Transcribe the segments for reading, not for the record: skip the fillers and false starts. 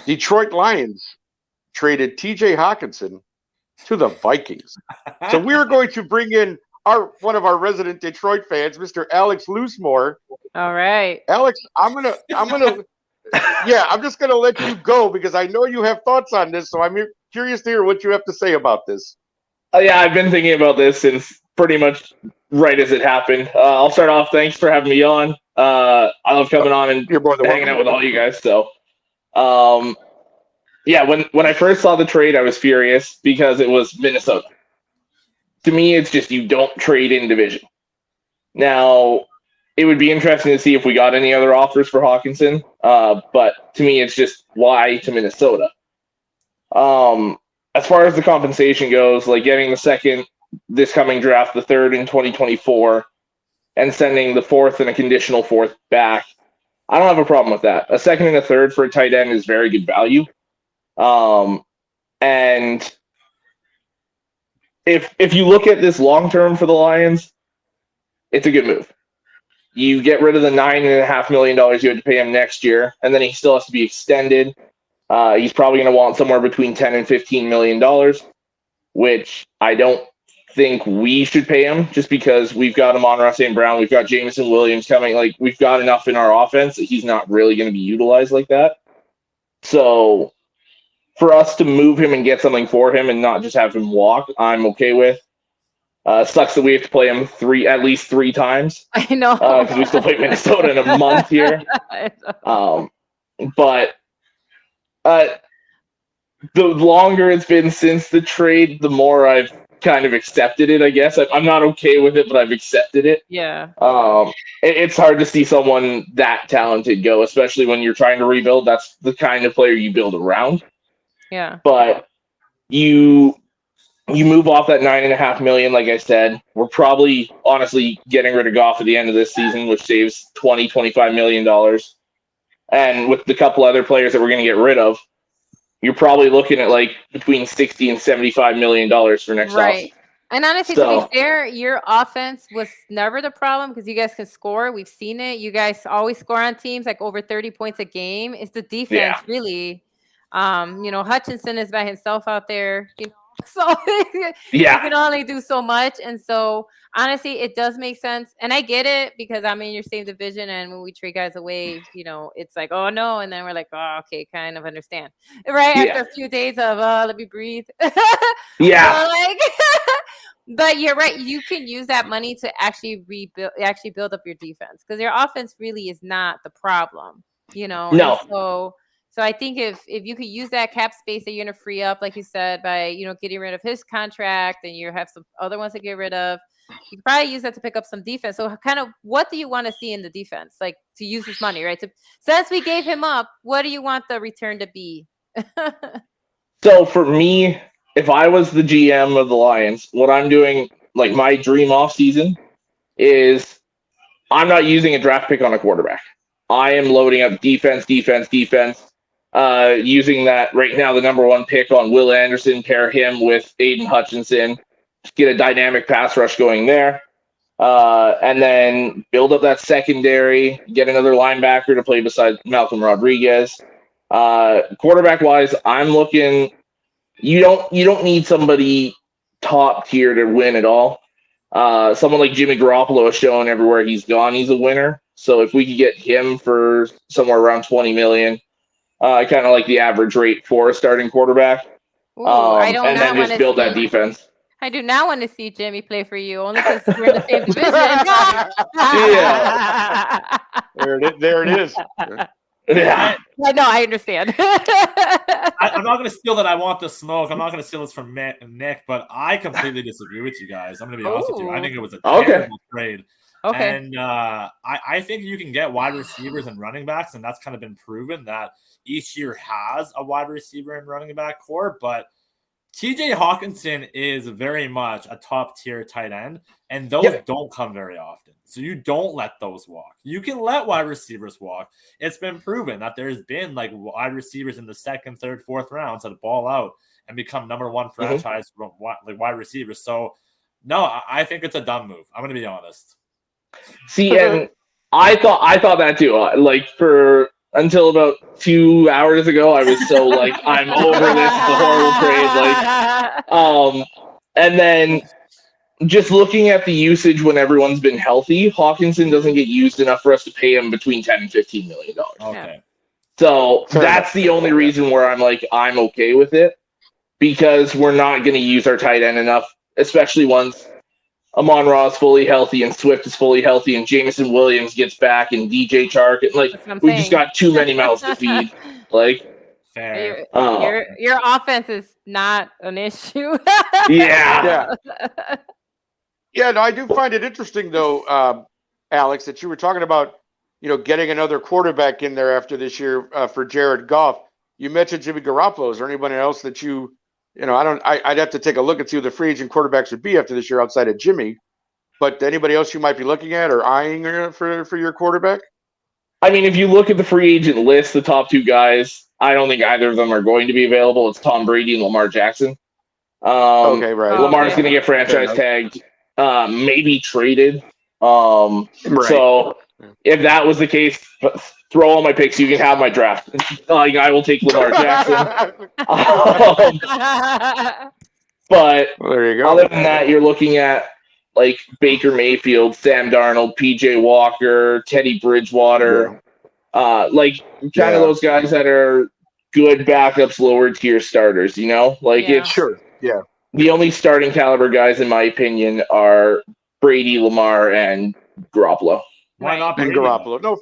Detroit Lions traded TJ Hockenson to the Vikings. So we are going to bring in one of our resident Detroit fans, Mr. Alex Loosemore. All right. Alex, I'm just gonna let you go because I know you have thoughts on this, so I'm curious to hear what you have to say about this. Yeah, I've been thinking about this since pretty much right as it happened. I'll start off. Thanks for having me on. I love coming on and hanging out with all you guys. So, yeah, when I first saw the trade, I was furious because it was Minnesota. To me, it's just you don't trade in division. Now, it would be interesting to see if we got any other offers for Hockenson, but to me, it's just why to Minnesota. As far as the compensation goes, like getting the second this coming draft, the third in 2024, and sending the fourth and a conditional fourth back, I don't have a problem with that. A second and a third for a tight end is very good value. And if you look at this long term for the Lions, it's a good move. You get rid of the $9.5 million you had to pay him next year, and then he still has to be extended. He's probably going to want somewhere between $10 and $15 million, which I don't think we should pay him just because we've got Amon-Ra St. Brown, we've got Jameson Williams coming. Like, we've got enough in our offense that he's not really going to be utilized like that. So for us to move him and get something for him and not just have him walk, I'm okay with. Sucks that we have to play him at least three times. I know. Because we still play Minnesota in a month here. But the longer it's been since the trade, the more I've kind of accepted it, I guess. I'm not okay with it, but I've accepted it. Yeah. It's hard to see someone that talented go, especially when you're trying to rebuild. That's the kind of player you build around. Yeah. But you move off that $9.5 million, like I said. We're probably honestly getting rid of Goff at the end of this season, which saves $25 million. And with the couple other players that we're going to get rid of, you're probably looking at like between $60 and $75 million for next right. And honestly, to be fair, your offense was never the problem because you guys can score. We've seen it. You guys always score on teams like over 30 points a game. It's the defense, really. Hutchinson is by himself out there. So you can only do so much. And so honestly, it does make sense. And I get it because I'm in your same division. And when we trade guys away, it's like, oh no. And then we're like, oh, okay, kind of understand. Right. After a few days of let me breathe. Yeah. But you're right. You can use that money to actually build up your defense because your offense really is not the problem, No. So I think if you could use that cap space that you're going to free up, like you said, by, getting rid of his contract and you have some other ones to get rid of, you could probably use that to pick up some defense. So kind of what do you want to see in the defense? Like to use his money, right? Since we gave him up, what do you want the return to be? So for me, if I was the GM of the Lions, what I'm doing, like my dream off season is I'm not using a draft pick on a quarterback. I am loading up defense. Using that right now, the number one pick on Will Anderson, pair him with Aiden Hutchinson, get a dynamic pass rush going there, and then build up that secondary, get another linebacker to play beside Malcolm Rodriguez. Quarterback wise, I'm looking. You don't need somebody top tier to win at all. Someone like Jimmy Garoppolo has shown everywhere he's gone, he's a winner. So if we could get him for somewhere around $20 million. I kind of like the average rate for a starting quarterback. And then just build that defense. I do not want to see Jimmy play for you, only because we're in the same division. Yeah. There it is. Yeah. No, I understand. I'm not going to steal that. I want the smoke. I'm not going to steal this from Nick, but I completely disagree with you guys. I'm going to be honest with you. I think it was a terrible trade. Okay. And I think you can get wide receivers and running backs, and that's kind of been proven that each year has a wide receiver and running back core. But TJ Hockenson is very much a top-tier tight end, and those don't come very often. So you don't let those walk. You can let wide receivers walk. It's been proven that there's been like wide receivers in the second, third, fourth rounds that ball out and become number one franchise like wide receivers. So no, I think it's a dumb move. I'm going to be honest. See, and I thought that too. Like for until about 2 hours ago. I was so like, I'm over this. It's a horrible trade. And then just looking at the usage when everyone's been healthy, Hockenson doesn't get used enough for us to pay him between $10 and $15 million. Okay. So Fair that's the only reason where I'm like, I'm okay with it, because we're not going to use our tight end enough, especially once Amon-Ra is fully healthy and Swift is fully healthy and Jameson Williams gets back and DJ Chark. And like, That's what I'm we just saying. got too many mouths to feed. Like, Fair. Your offense is not an issue. yeah. Yeah, no, I do find it interesting though, Alex, that you were talking about, getting another quarterback in there after this year for Jared Goff. You mentioned Jimmy Garoppolo. Is there anybody else that I'd have to take a look and see who the free agent quarterbacks would be after this year outside of Jimmy. But anybody else you might be looking at or eyeing for your quarterback? I mean, if you look at the free agent list, the top two guys, I don't think either of them are going to be available. It's Tom Brady and Lamar Jackson. Okay, right. Lamar's going to get franchise tagged, maybe traded. So if that was the case, throw all my picks. You can have my draft. I will take Lamar Jackson. But well, there you go. Other than that, you're looking at like Baker Mayfield, Sam Darnold, PJ Walker, Teddy Bridgewater, of those guys that are good backups, lower tier starters. It's sure. Yeah. The only starting caliber guys, in my opinion, are Brady, Lamar, and Garoppolo. Why not And Brady? Garoppolo? No,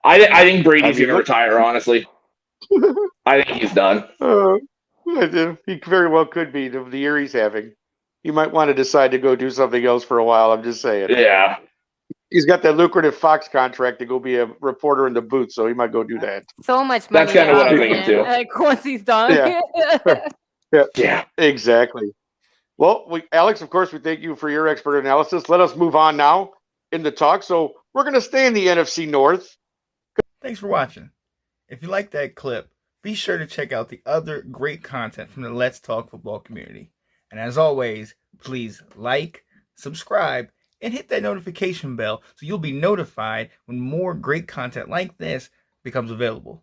I think Brady's going to retire, honestly. I think he's done. He very well could be the year he's having. He might want to decide to go do something else for a while. I'm just saying. Yeah. He's got that lucrative Fox contract to go be a reporter in the booth, so he might go do that. So much money. That's kind of what I'm thinking too. Like once he's done. Yeah, exactly. Well, Alex, of course, we thank you for your expert analysis. Let us move on now in the talk. So we're going to stay in the NFC North. Thanks for watching. If you like that clip, be sure to check out the other great content from the Let's Talk Football community. And as always, please like, subscribe, and hit that notification bell so you'll be notified when more great content like this becomes available.